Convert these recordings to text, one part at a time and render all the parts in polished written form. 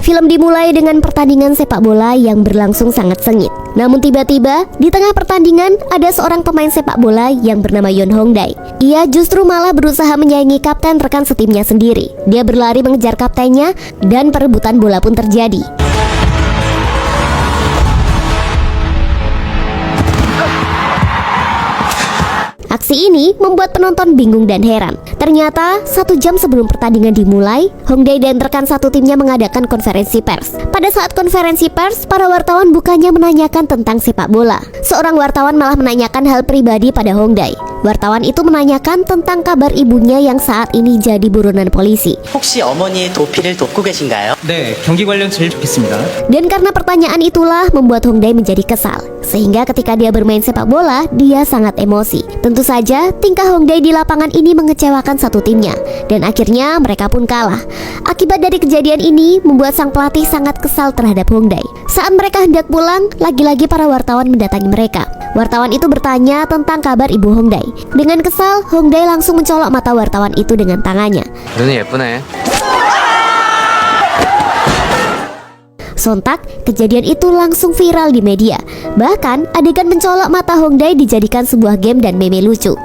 Film dimulai dengan pertandingan sepak bola yang berlangsung sangat sengit. Namun tiba-tiba di tengah pertandingan ada seorang pemain sepak bola yang bernama Yoon Hong-dae. Ia justru malah berusaha menyaingi kapten rekan setimnya sendiri. Dia berlari mengejar kaptennya dan perebutan bola pun terjadi. Aksi ini membuat penonton bingung dan heran. Ternyata 1 jam sebelum pertandingan dimulai, Hong-dae dan rekan satu timnya mengadakan konferensi pers. Pada saat konferensi pers, para wartawan bukannya menanyakan tentang sepak bola. Seorang wartawan malah menanyakan hal pribadi pada Hong-dae. Wartawan itu menanyakan tentang kabar ibunya yang saat ini jadi buronan polisi. 혹시 어머니의 도피를 돕고 계신가요? 네, 경기 관련 제일 좋겠습니다. Dan karena pertanyaan itulah membuat Hong-dae menjadi kesal. Sehingga ketika dia bermain sepak bola, dia sangat emosi. Tentu saja, tingkah Hong-dae di lapangan ini mengecewakan satu timnya. Dan akhirnya mereka pun kalah. Akibat dari kejadian ini, membuat sang pelatih sangat kesal terhadap Hong-dae. Saat mereka hendak pulang, lagi-lagi para wartawan mendatangi mereka. Wartawan itu bertanya tentang kabar ibu Hong-dae. Dengan kesal, Hong-dae langsung mencolok mata wartawan itu dengan tangannya. 눈이 예쁘네. Sontak, kejadian itu langsung viral di media. Bahkan, adegan mencolok mata Hong-dae dijadikan sebuah game dan meme lucu.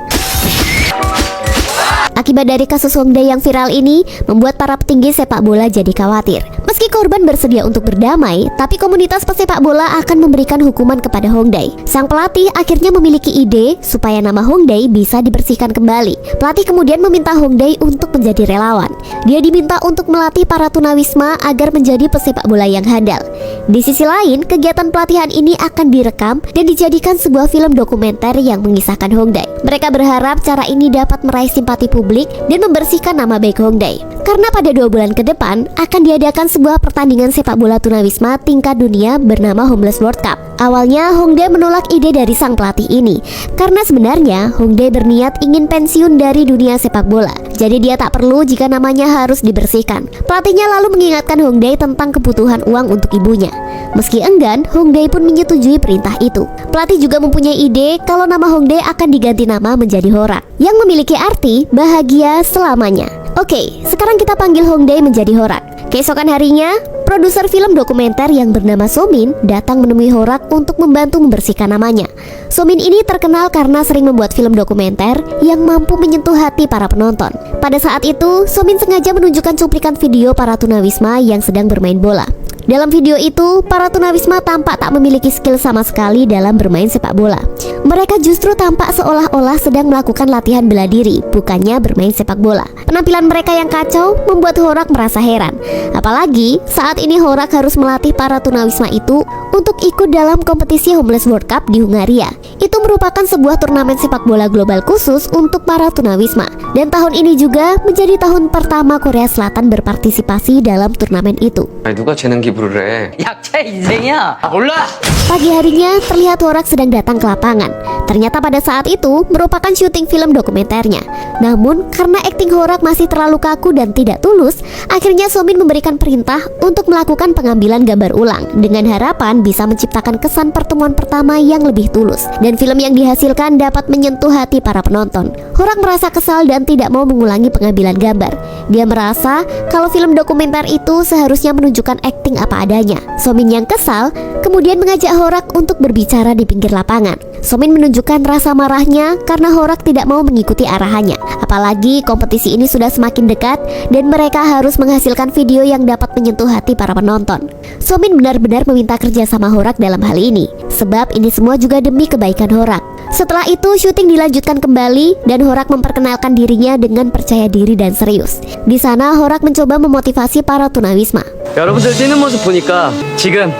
Akibat dari kasus Hong-dae yang viral ini, membuat para petinggi sepak bola jadi khawatir. Meski korban bersedia untuk berdamai, tapi komunitas pesepak bola akan memberikan hukuman kepada Hong-dae. Sang pelatih akhirnya memiliki ide supaya nama Hong-dae bisa dibersihkan kembali. Pelatih kemudian meminta Hong-dae untuk menjadi relawan. Dia diminta untuk melatih para tunawisma agar menjadi pesepak bola yang handal. Di sisi lain, kegiatan pelatihan ini akan direkam dan dijadikan sebuah film dokumenter yang mengisahkan Hong-dae. Mereka berharap cara ini dapat meraih simpati publik dan membersihkan nama baik Hong-dae. Karena pada 2 bulan ke depan akan diadakan sebuah pertandingan sepak bola tunawisma tingkat dunia bernama Homeless World Cup. Awalnya Hong-dae menolak ide dari sang pelatih ini karena sebenarnya Hong-dae berniat ingin pensiun dari dunia sepak bola. Jadi dia tak perlu jika namanya harus dibersihkan. Pelatihnya lalu mengingatkan Hong-dae tentang kebutuhan uang untuk ibunya. Meski enggan, Hong-dae pun menyetujui perintah itu. Pelatih juga mempunyai ide kalau nama Hong-dae akan diganti nama menjadi Horak, yang memiliki arti bahagia selamanya. Oke, sekarang kita panggil Hong-dae menjadi Horak. Keesokan harinya, produser film dokumenter yang bernama Somin datang menemui Horak untuk membantu membersihkan namanya. Somin ini terkenal karena sering membuat film dokumenter yang mampu menyentuh hati para penonton. Pada saat itu, Somin sengaja menunjukkan cuplikan video para tunawisma yang sedang bermain bola. Dalam video itu, para tunawisma tampak tak memiliki skill sama sekali dalam bermain sepak bola. Mereka justru tampak seolah-olah sedang melakukan latihan bela diri, bukannya bermain sepak bola. Penampilan mereka yang kacau membuat Horak merasa heran. Apalagi saat ini Horak harus melatih para tunawisma itu untuk ikut dalam kompetisi Homeless World Cup di Hungaria. Itu merupakan sebuah turnamen sepak bola global khusus untuk para tunawisma. Dan tahun ini juga menjadi tahun pertama Korea Selatan berpartisipasi dalam turnamen itu. 아니 누가 재능 기부를 해? 약자 인생이야. 몰라. Pagi harinya terlihat Horak sedang datang ke lapangan. Ternyata pada saat itu merupakan syuting film dokumenternya. Namun karena akting Horak masih terlalu kaku dan tidak tulus, akhirnya Somin memberikan perintah untuk melakukan pengambilan gambar ulang dengan harapan bisa menciptakan kesan pertemuan pertama yang lebih tulus dan film yang dihasilkan dapat menyentuh hati para penonton. Horak merasa kesal dan tidak mau mengulangi pengambilan gambar. Dia merasa kalau film dokumenter itu seharusnya menunjukkan akting apa adanya. Somin yang kesal kemudian mengajak Horak untuk berbicara di pinggir lapangan. Somin menunjukkan rasa marahnya karena Horak tidak mau mengikuti arahannya. Apalagi kompetisi ini sudah semakin dekat dan mereka harus menghasilkan video yang dapat menyentuh hati para penonton. Somin benar-benar meminta kerja sama Horak dalam hal ini, sebab ini semua juga demi kebaikan Horak. Setelah itu syuting dilanjutkan kembali dan Horak memperkenalkan dirinya dengan percaya diri dan serius. Di sana Horak mencoba memotivasi para tunawisma. 여러분들 뛰는 모습 보니까 지금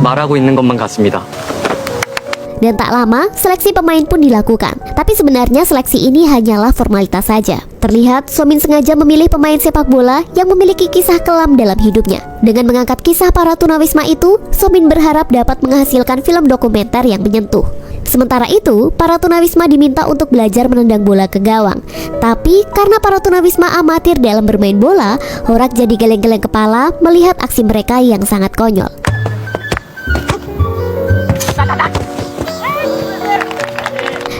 말하고 있는 것만 같습니다. Dan tak lama, seleksi pemain pun dilakukan. Tapi sebenarnya seleksi ini hanyalah formalitas saja. Terlihat Somin sengaja memilih pemain sepak bola yang memiliki kisah kelam dalam hidupnya. Dengan mengangkat kisah para tunawisma itu, Somin berharap dapat menghasilkan film dokumenter yang menyentuh. Sementara itu, para tunawisma diminta untuk belajar menendang bola ke gawang. Tapi karena para tunawisma amatir dalam bermain bola, Horak jadi geleng-geleng kepala melihat aksi mereka yang sangat konyol.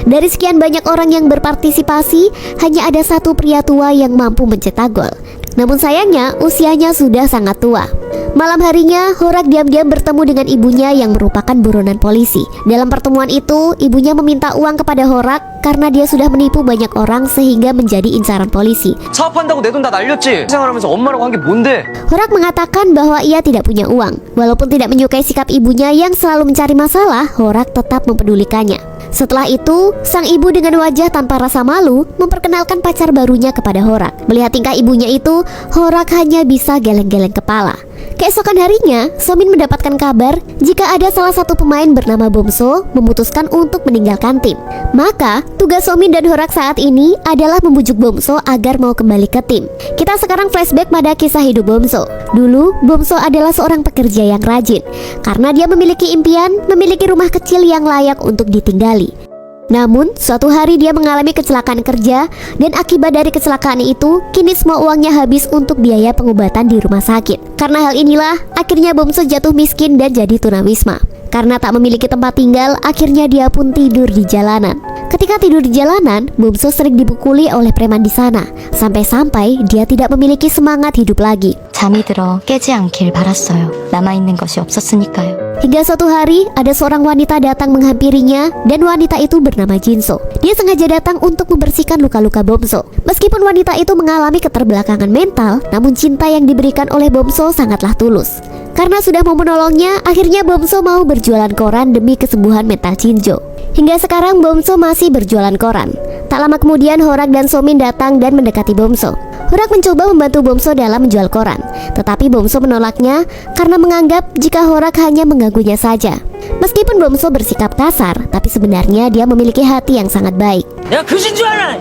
Dari sekian banyak orang yang berpartisipasi, hanya ada satu pria tua yang mampu mencetak gol. Namun sayangnya usianya sudah sangat tua. Malam harinya, Horak diam-diam bertemu dengan ibunya yang merupakan buronan polisi. Dalam pertemuan itu, ibunya meminta uang kepada Horak karena dia sudah menipu banyak orang sehingga menjadi incaran polisi. 사업한다고 내 돈 다 날렸지? 생활하면서 엄마라고 한 게 뭔데? Horak mengatakan bahwa ia tidak punya uang. Walaupun tidak menyukai sikap ibunya yang selalu mencari masalah, Horak tetap mempedulikannya. Setelah itu, sang ibu dengan wajah tanpa rasa malu memperkenalkan pacar barunya kepada Horak. Melihat tingkah ibunya itu, Horak hanya bisa geleng-geleng kepala. Keesokan harinya, Somin mendapatkan kabar jika ada salah satu pemain bernama Bomso memutuskan untuk meninggalkan tim. Maka, tugas Somin dan Horak saat ini adalah membujuk Bomso agar mau kembali ke tim. Kita sekarang flashback pada kisah hidup Bomso. Dulu, Bomso adalah seorang pekerja yang rajin karena dia memiliki impian memiliki rumah kecil yang layak untuk ditinggali. Namun, suatu hari dia mengalami kecelakaan kerja dan akibat dari kecelakaan itu, kini semua uangnya habis untuk biaya pengobatan di rumah sakit. Karena hal inilah, akhirnya Bomso jatuh miskin dan jadi tunawisma. Karena tak memiliki tempat tinggal, akhirnya dia pun tidur di jalanan. Ketika tidur di jalanan, Bomso sering dipukuli oleh preman di sana, sampai-sampai dia tidak memiliki semangat hidup lagi. 잠이 들어 깨지 않길 바랐어요. 남아있는 것이 없었으니까요. Hingga suatu hari, ada seorang wanita datang menghampirinya dan wanita itu bernama Jinso. Dia sengaja datang untuk membersihkan luka-luka Bomso. Meskipun wanita itu mengalami keterbelakangan mental, namun cinta yang diberikan oleh Bomso sangatlah tulus. Karena sudah mau menolongnya, akhirnya Bomso mau berjualan koran demi kesembuhan mental Jinjo. Hingga sekarang Bomso masih berjualan koran. Tak lama kemudian Horak dan Somin datang dan mendekati Bomso. Horak mencoba membantu Bomso dalam menjual koran, tetapi Bomso menolaknya karena menganggap jika Horak hanya mengganggunya saja. Meskipun Bomso bersikap kasar, tapi sebenarnya dia memiliki hati yang sangat baik. 내가 그신 줄 알아.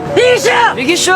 이기쇼.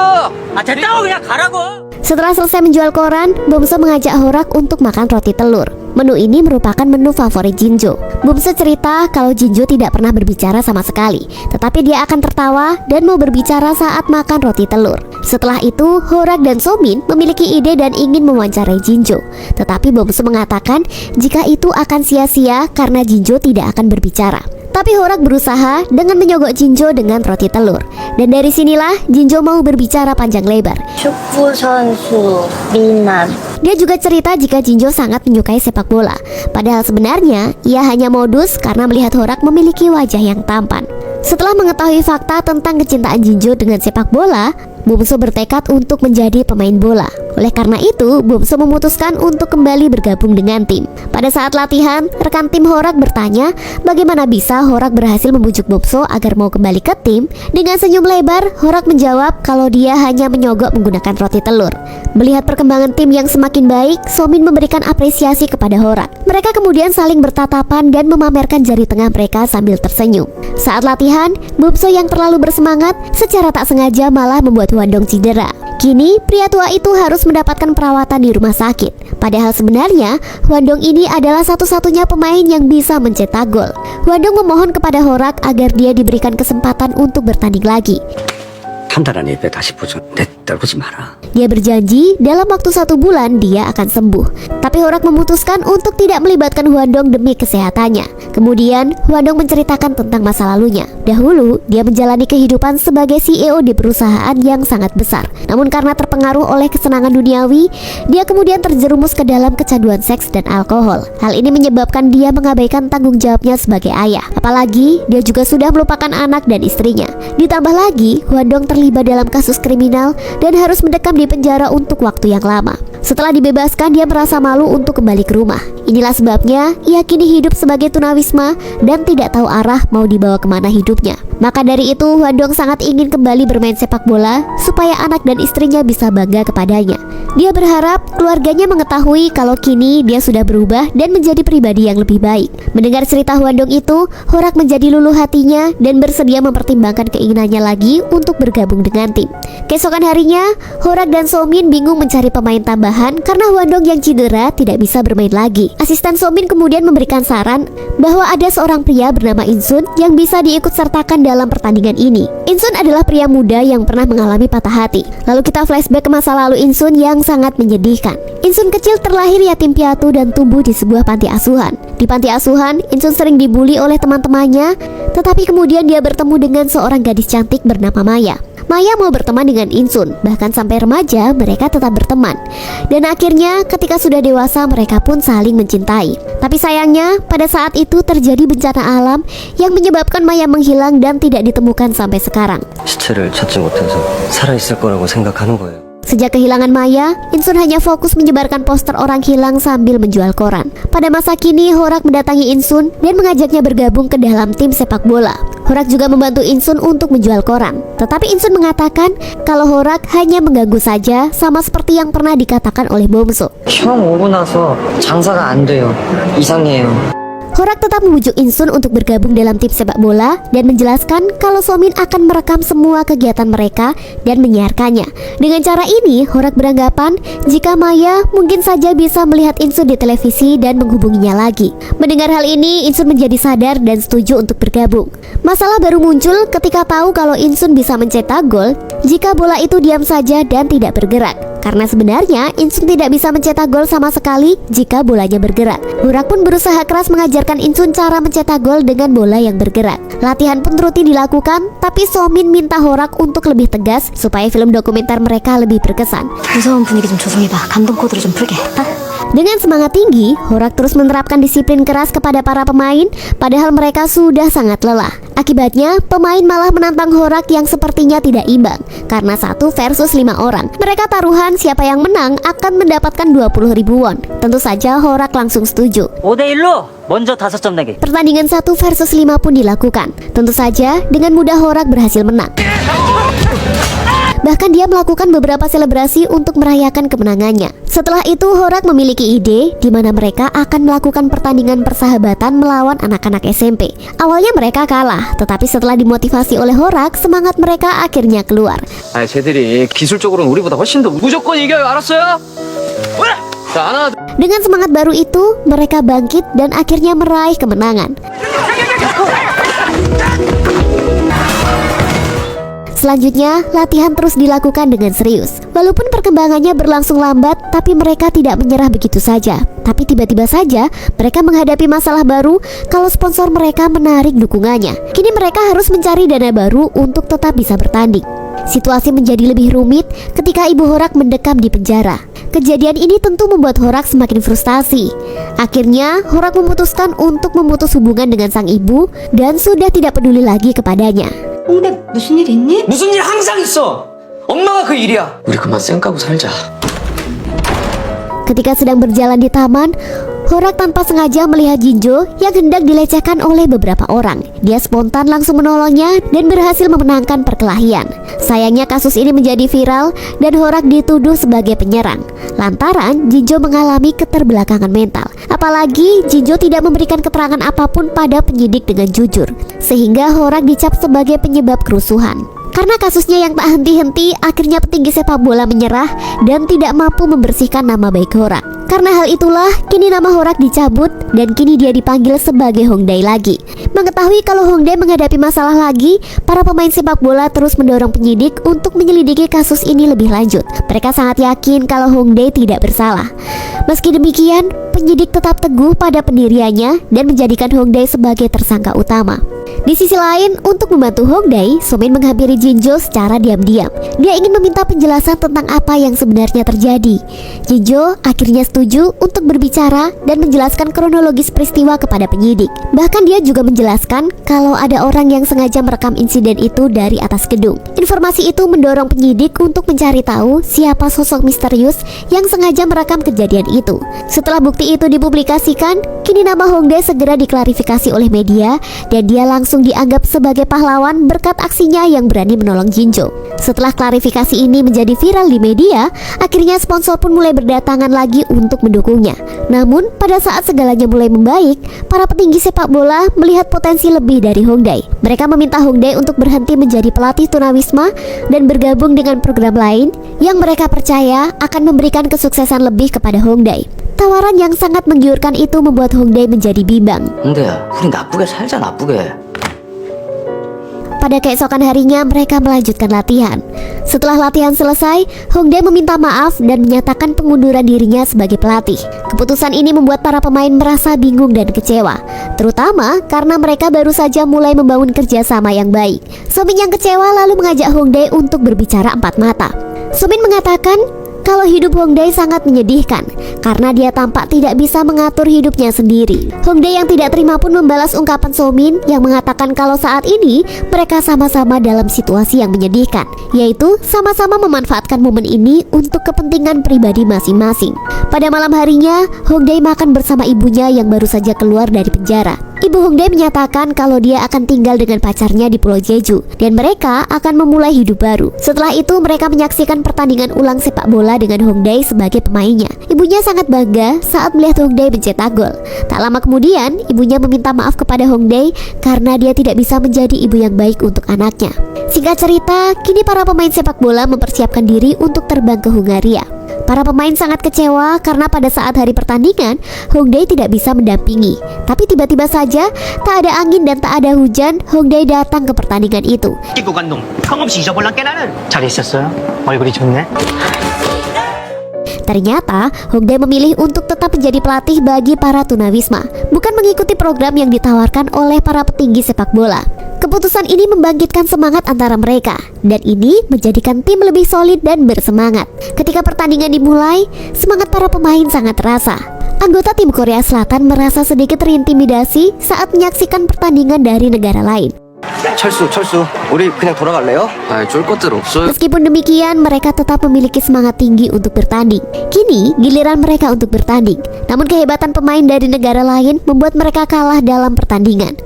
아 됐다고 그냥 가라고. Setelah selesai menjual koran, Bomso mengajak Horak untuk makan roti telur. Menu ini merupakan menu favorit Jinjo. Bomso cerita kalau Jinjo tidak pernah berbicara sama sekali, tetapi dia akan tertawa dan mau berbicara saat makan roti telur. Setelah itu, Horak dan Somin memiliki ide dan ingin mewawancarai Jinjo. Tetapi Bomso mengatakan jika itu akan sia-sia karena Jinjo tidak akan berbicara. Tapi Horak berusaha dengan menyogok Jinjo dengan roti telur. Dan dari sinilah Jinjo mau berbicara panjang lebar. 축구 선수 미남. Dia juga cerita jika Jinjo sangat menyukai sepak bola. Padahal sebenarnya ia hanya modus karena melihat Horak memiliki wajah yang tampan. Setelah mengetahui fakta tentang kecintaan Jinjo dengan sepak bola, Bomso bertekad untuk menjadi pemain bola. Oleh karena itu, Bomso memutuskan untuk kembali bergabung dengan tim. Pada saat latihan, rekan tim Horak bertanya bagaimana bisa Horak berhasil membujuk Bomso agar mau kembali ke tim. Dengan senyum lebar, Horak menjawab kalau dia hanya menyogok menggunakan roti telur. Melihat perkembangan tim yang semakin baik, Somin memberikan apresiasi kepada Horak. Mereka kemudian saling bertatapan dan memamerkan jari tengah mereka sambil tersenyum. Saat latihan, Bomso yang terlalu bersemangat secara tak sengaja malah membuat Hwandong cedera. Kini, pria tua itu harus mendapatkan perawatan di rumah sakit. Padahal sebenarnya, Hwandong ini adalah satu-satunya pemain yang bisa mencetak gol. Hwandong memohon kepada Horak agar dia diberikan kesempatan untuk bertanding lagi. 판단한 입에 다시 보죠. 내 떨구지 마라. Dia berjanji dalam waktu 1 bulan dia akan sembuh. Tapi Horak memutuskan untuk tidak melibatkan Hwandong demi kesehatannya. Kemudian Hwandong menceritakan tentang masa lalunya. Dahulu dia menjalani kehidupan sebagai CEO di perusahaan yang sangat besar. Namun karena terpengaruh oleh kesenangan duniawi, dia kemudian terjerumus ke dalam kecanduan seks dan alkohol. Hal ini menyebabkan dia mengabaikan tanggung jawabnya sebagai ayah. Apalagi dia juga sudah melupakan anak dan istrinya. Ditambah lagi Hwandong terlibat dalam kasus kriminal dan harus mendekam di penjara untuk waktu yang lama. Setelah dibebaskan, dia merasa malu untuk kembali ke rumah. Inilah sebabnya ia kini hidup sebagai tunawisma dan tidak tahu arah mau dibawa kemana hidupnya. Maka dari itu, Hwandong sangat ingin kembali bermain sepak bola supaya anak dan istrinya bisa bangga kepadanya. Dia berharap keluarganya mengetahui kalau kini dia sudah berubah dan menjadi pribadi yang lebih baik. Mendengar cerita Hwandong itu, Horak menjadi luluh hatinya dan bersedia mempertimbangkan keinginannya lagi untuk bergabung dengan tim. Keesokan harinya, Horak dan Somin bingung mencari pemain tambahan karena Hwandong yang cedera tidak bisa bermain lagi. Asisten Somin kemudian memberikan saran bahwa ada seorang pria bernama Insun yang bisa diikutsertakan dalam pertandingan ini. Insun adalah pria muda yang pernah mengalami patah hati. Lalu kita flashback ke masa lalu Insun yang sangat menyedihkan. Insun kecil terlahir yatim piatu dan tumbuh di sebuah panti asuhan. Di panti asuhan, Insun sering dibully oleh teman-temannya, tetapi kemudian dia bertemu dengan seorang gadis cantik bernama Maya. Maya mau berteman dengan Insun, bahkan sampai remaja mereka tetap berteman. Dan akhirnya ketika sudah dewasa mereka pun saling mencintai. Tapi sayangnya pada saat itu terjadi bencana alam yang menyebabkan Maya menghilang dan tidak ditemukan sampai sekarang. 시체를 찾지 못해서 살아있을 거라고 생각하는 거예요. Sejak kehilangan Maya, Insun hanya fokus menyebarkan poster orang hilang sambil menjual koran. Pada masa kini, Horak mendatangi Insun dan mengajaknya bergabung ke dalam tim sepak bola. Horak juga membantu Insun untuk menjual koran. Tetapi Insun mengatakan kalau Horak hanya mengganggu saja, sama seperti yang pernah dikatakan oleh Bomso. 형 오고 나서 장사가 안 돼요. 이상해요. Horak tetap membujuk Insun untuk bergabung dalam tim sepak bola dan menjelaskan kalau Somin akan merekam semua kegiatan mereka dan menyiarkannya. Dengan cara ini, Horak beranggapan jika Maya mungkin saja bisa melihat Insun di televisi dan menghubunginya lagi. Mendengar hal ini, Insun menjadi sadar dan setuju untuk bergabung. Masalah baru muncul ketika tahu kalau Insun bisa mencetak gol jika bola itu diam saja dan tidak bergerak. Karena sebenarnya Insun tidak bisa mencetak gol sama sekali jika bolanya bergerak. Horak pun berusaha keras mengajarkan Insun cara mencetak gol dengan bola yang bergerak. Latihan pun rutin dilakukan, tapi Somin minta Horak untuk lebih tegas supaya film dokumenter mereka lebih berkesan. 무서운 분위기 좀 조성해봐. 감동 코드로 좀 풀게. Dengan semangat tinggi, Horak terus menerapkan disiplin keras kepada para pemain, padahal mereka sudah sangat lelah. Akibatnya, pemain malah menantang Horak yang sepertinya tidak imbang, karena 1 versus 5 orang. Mereka taruhan siapa yang menang akan mendapatkan 20.000 won. Tentu saja Horak langsung setuju. 5대1로 먼저 5점 내기. Pertandingan 1 versus 5 pun dilakukan. Tentu saja dengan mudah Horak berhasil menang. Bahkan dia melakukan beberapa selebrasi untuk merayakan kemenangannya. Setelah itu Horak memiliki ide di mana mereka akan melakukan pertandingan persahabatan melawan anak-anak SMP. Awalnya mereka kalah, tetapi setelah dimotivasi oleh Horak, semangat mereka akhirnya keluar. 아, 쟤들이 기술적으로는 우리보다 훨씬 더 무조건 이겨요. 알았어요? 자, 하나, Dengan semangat baru itu, mereka bangkit dan akhirnya meraih kemenangan. Selanjutnya, latihan terus dilakukan dengan serius. Walaupun perkembangannya berlangsung lambat, tapi mereka tidak menyerah begitu saja. Tapi tiba-tiba saja, mereka menghadapi masalah baru kalau sponsor mereka menarik dukungannya. Kini mereka harus mencari dana baru untuk tetap bisa bertanding. Situasi menjadi lebih rumit ketika ibu Horak mendekam di penjara. Kejadian ini tentu membuat Horak semakin frustasi. Akhirnya, Horak memutuskan untuk memutus hubungan dengan sang ibu dan sudah tidak peduli lagi kepadanya. 홍대 무슨 일 있니? 무슨 일 항상 있어. 엄마가 그 일이야. 우리 그만 쌩 까고 살자. Ketika sedang berjalan di taman, Horak tanpa sengaja melihat Jinjo yang hendak dilecehkan oleh beberapa orang. Dia spontan langsung menolongnya dan berhasil memenangkan perkelahian. Sayangnya kasus ini menjadi viral dan Horak dituduh sebagai penyerang lantaran Jinjo mengalami keterbelakangan mental. Apalagi Jinjo tidak memberikan keterangan apapun pada penyidik dengan jujur, sehingga Horak dicap sebagai penyebab kerusuhan. Karena kasusnya yang tak henti-henti, akhirnya petinggi sepak bola menyerah dan tidak mampu membersihkan nama baik Horak. Karena hal itulah, kini nama Horak dicabut dan kini dia dipanggil sebagai Hongdae lagi. Mengetahui kalau Hongdae menghadapi masalah lagi, para pemain sepak bola terus mendorong penyidik untuk menyelidiki kasus ini lebih lanjut. Mereka sangat yakin kalau Hongdae tidak bersalah. Meski demikian, penyidik tetap teguh pada pendiriannya dan menjadikan Hongdae sebagai tersangka utama. Di sisi lain, untuk membantu Hongdae, Somin menghampiri Jinjo secara diam-diam. Dia ingin meminta penjelasan tentang apa yang sebenarnya terjadi. Jinjo akhirnya setuju untuk berbicara dan menjelaskan kronologis peristiwa kepada penyidik. Bahkan dia juga menjelaskan kalau ada orang yang sengaja merekam insiden itu dari atas gedung. Informasi itu mendorong penyidik untuk mencari tahu siapa sosok misterius yang sengaja merekam kejadian itu. Setelah bukti itu dipublikasikan, kini nama Hongdae segera diklarifikasi oleh media dan dia langsung dianggap sebagai pahlawan berkat aksinya yang berani menolong Jinjo. Setelah klarifikasi ini menjadi viral di media, akhirnya sponsor pun mulai berdatangan lagi untuk mendukungnya. Namun, pada saat segalanya mulai membaik, para petinggi sepak bola melihat potensi lebih dari Hongdae. Mereka meminta Hongdae untuk berhenti menjadi pelatih tunawisma dan bergabung dengan program lain yang mereka percaya akan memberikan kesuksesan lebih kepada Hongdae. Tawaran yang sangat menggiurkan itu membuat Hongdae menjadi bimbang. 홍대야, 우리 나쁘게 살자, 나쁘게. Pada keesokan harinya mereka melanjutkan latihan. Setelah latihan selesai, Hongdae meminta maaf dan menyatakan pengunduran dirinya sebagai pelatih. Keputusan ini membuat para pemain merasa bingung dan kecewa, terutama karena mereka baru saja mulai membangun kerjasama yang baik. Somin yang kecewa lalu mengajak Hongdae untuk berbicara empat mata. Somin mengatakan kalau hidup Hongdae sangat menyedihkan karena dia tampak tidak bisa mengatur hidupnya sendiri. Hongdae yang tidak terima pun membalas ungkapan Somin yang mengatakan kalau saat ini mereka sama-sama dalam situasi yang menyedihkan, yaitu sama-sama memanfaatkan momen ini untuk kepentingan pribadi masing-masing. Pada malam harinya, Hongdae makan bersama ibunya yang baru saja keluar dari penjara. Ibu Hongdae menyatakan kalau dia akan tinggal dengan pacarnya di Pulau Jeju dan mereka akan memulai hidup baru. Setelah itu mereka menyaksikan pertandingan ulang sepak bola dengan Hongdae sebagai pemainnya. Ibunya sangat bangga saat melihat Hongdae mencetak gol. Tak lama kemudian, ibunya meminta maaf kepada Hongdae karena dia tidak bisa menjadi ibu yang baik untuk anaknya. Singkat cerita, kini para pemain sepak bola mempersiapkan diri untuk terbang ke Hungaria. Para pemain sangat kecewa karena pada saat hari pertandingan, Hongdae tidak bisa mendampingi. Tapi tiba-tiba saja, tak ada angin dan tak ada hujan, Hongdae datang ke pertandingan itu. 찍고 감독 황없이 잊어볼란게 나는 잘 있었어요? 얼굴이 좋네. Ternyata, Hongdae memilih untuk tetap menjadi pelatih bagi para tunawisma, bukan mengikuti program yang ditawarkan oleh para petinggi sepak bola. Keputusan ini membangkitkan semangat antara mereka, dan ini menjadikan tim lebih solid dan bersemangat. Ketika pertandingan dimulai, semangat para pemain sangat terasa. Anggota tim Korea Selatan merasa sedikit terintimidasi saat menyaksikan pertandingan dari negara lain. 철수, 우리 그냥 돌아갈래요? 쫄 것들 없어요. Meskipun demikian, mereka tetap memiliki semangat tinggi untuk bertanding. Kini, giliran mereka untuk bertanding. Namun kehebatan pemain dari negara lain membuat mereka kalah dalam pertandingan.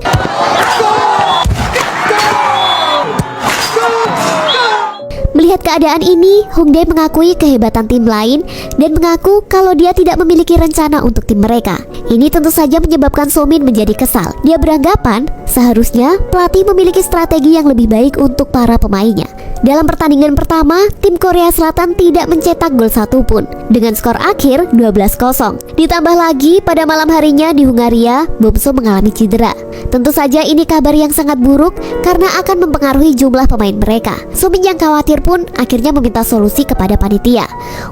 Melihat keadaan ini, Hongdae mengakui kehebatan tim lain dan mengaku kalau dia tidak memiliki rencana untuk tim mereka. Ini tentu saja menyebabkan Somin menjadi kesal. Dia beranggapan seharusnya pelatih memiliki strategi yang lebih baik untuk para pemainnya. Dalam pertandingan pertama, tim Korea Selatan tidak mencetak gol satupun dengan skor akhir 12-0. Ditambah lagi pada malam harinya di Hungaria, Bomso mengalami cedera. Tentu saja ini kabar yang sangat buruk karena akan mempengaruhi jumlah pemain mereka. Somin yang khawatir pun akhirnya meminta solusi kepada panitia.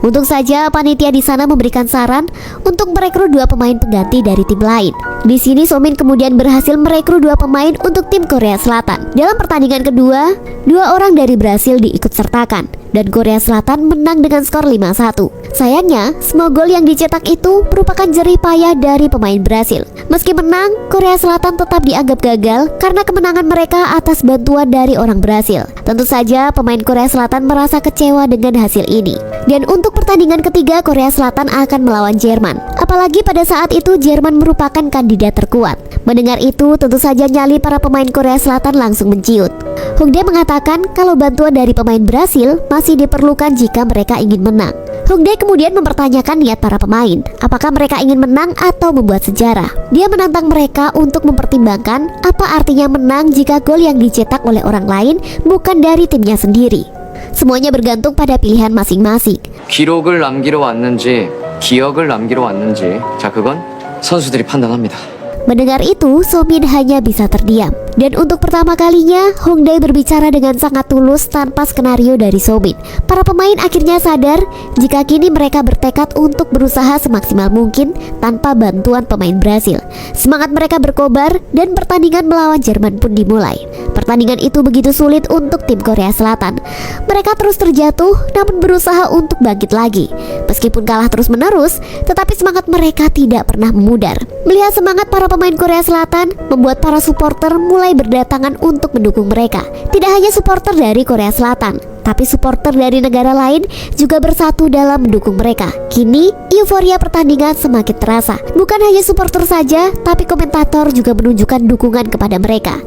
Untung saja panitia di sana memberikan saran untuk merekrut 2 pemain pengganti dari tim lain. Di sini Somin kemudian berhasil merekrut 2 pemain untuk tim Korea Selatan. Dalam pertandingan kedua, 2 orang dari Brasil diikut sertakan dan Korea Selatan menang dengan skor 5-1. Sayangnya, semua gol yang dicetak itu merupakan jerih payah dari pemain Brasil. Meski menang, Korea Selatan tetap dianggap gagal karena kemenangan mereka atas bantuan dari orang Brasil. Tentu saja pemain Korea Selatan merasa kecewa dengan hasil ini. Dan untuk pertandingan ketiga, Korea Selatan akan melawan Jerman. Apalagi pada saat itu Jerman merupakan kandidat terkuat. Mendengar itu, tentu saja nyali para pemain Korea Selatan langsung menciut. Hongdae mengatakan kalau bantuan dari pemain Brasil masih diperlukan jika mereka ingin menang. Hongdae kemudian mempertanyakan niat para pemain, apakah mereka ingin menang atau membuat sejarah. Dia menantang mereka untuk mempertimbangkan apa artinya menang jika gol yang dicetak oleh orang lain bukan dari timnya sendiri. Semuanya bergantung pada pilihan masing-masing. 기록을 남기러 왔는지, 기억을 남기러 왔는지, 자 그건 선수들이 판단합니다. Mendengar itu, Somin hanya bisa terdiam. Dan untuk pertama kalinya, Hongdae berbicara dengan sangat tulus tanpa skenario dari Somin. Para pemain akhirnya sadar jika kini mereka bertekad untuk berusaha semaksimal mungkin tanpa bantuan pemain Brasil. Semangat mereka berkobar dan pertandingan melawan Jerman pun dimulai. Pertandingan itu begitu sulit untuk tim Korea Selatan. Mereka terus terjatuh namun berusaha untuk bangkit lagi. Meskipun kalah terus-menerus, tetapi semangat mereka tidak pernah memudar. Melihat semangat para pemain Korea Selatan membuat para supporter mulai berdatangan untuk mendukung mereka. Tidak hanya supporter dari Korea Selatan, tapi supporter dari negara lain juga bersatu dalam mendukung mereka. Kini, euforia pertandingan semakin terasa. Bukan hanya supporter saja, tapi komentator juga menunjukkan dukungan kepada mereka.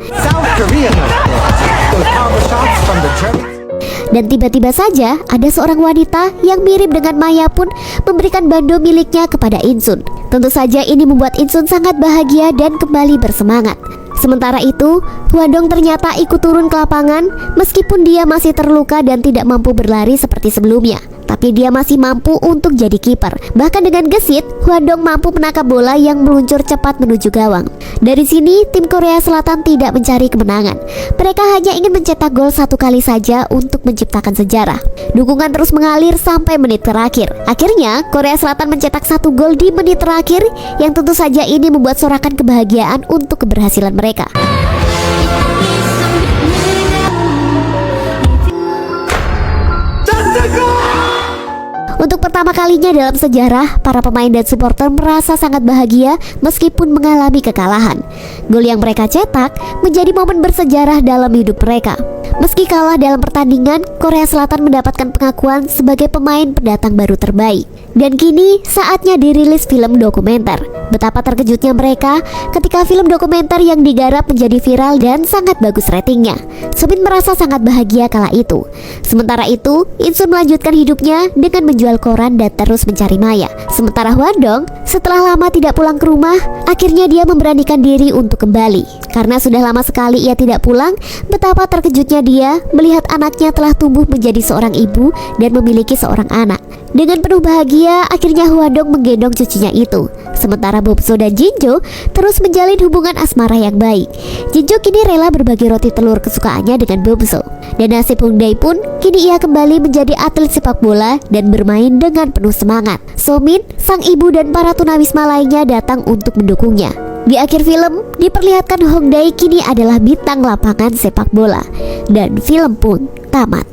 Dan tiba-tiba saja ada seorang wanita yang mirip dengan Maya pun memberikan bando miliknya kepada Insun. Tentu saja ini membuat Insun sangat bahagia dan kembali bersemangat. Sementara itu, Hwadong ternyata ikut turun ke lapangan meskipun dia masih terluka dan tidak mampu berlari seperti sebelumnya. tapi dia masih mampu untuk jadi kiper. Bahkan dengan gesit, Hwandong mampu menangkap bola yang meluncur cepat menuju gawang. Dari sini, tim Korea Selatan tidak mencari kemenangan. Mereka hanya ingin mencetak gol satu kali saja untuk menciptakan sejarah. Dukungan terus mengalir sampai menit terakhir. Akhirnya, Korea Selatan mencetak satu gol di menit terakhir, yang tentu saja ini membuat sorakan kebahagiaan untuk keberhasilan mereka. Untuk pertama kalinya dalam sejarah, para pemain dan supporter merasa sangat bahagia meskipun mengalami kekalahan. Gol yang mereka cetak menjadi momen bersejarah dalam hidup mereka. Meski kalah dalam pertandingan, Korea Selatan mendapatkan pengakuan sebagai pemain pendatang baru terbaik. Dan kini saatnya dirilis film dokumenter. Betapa terkejutnya mereka ketika film dokumenter yang digarap menjadi viral dan sangat bagus ratingnya. Somin merasa sangat bahagia kala itu. Sementara itu, Insun melanjutkan hidupnya dengan menjual koran dan terus mencari Maya. Sementara Hwandong, setelah lama tidak pulang ke rumah, akhirnya dia memberanikan diri untuk kembali. Karena sudah lama sekali ia tidak pulang, betapa terkejutnya dia melihat anaknya telah tumbuh menjadi seorang ibu dan memiliki seorang anak. Dengan penuh bahagia, akhirnya Hwandong menggendong cucunya itu. Sementara Bobso dan Jinjo terus menjalin hubungan asmara yang baik. Jinjo kini rela berbagi roti telur kesukaannya dengan Bobso. Dan nasib Hongdae pun kini ia kembali menjadi atlet sepak bola dan bermain dengan penuh semangat. Somin, sang ibu dan para tunawisma lainnya datang untuk mendukungnya. Di akhir film, diperlihatkan Hongdae kini adalah bintang lapangan sepak bola. Dan film pun tamat.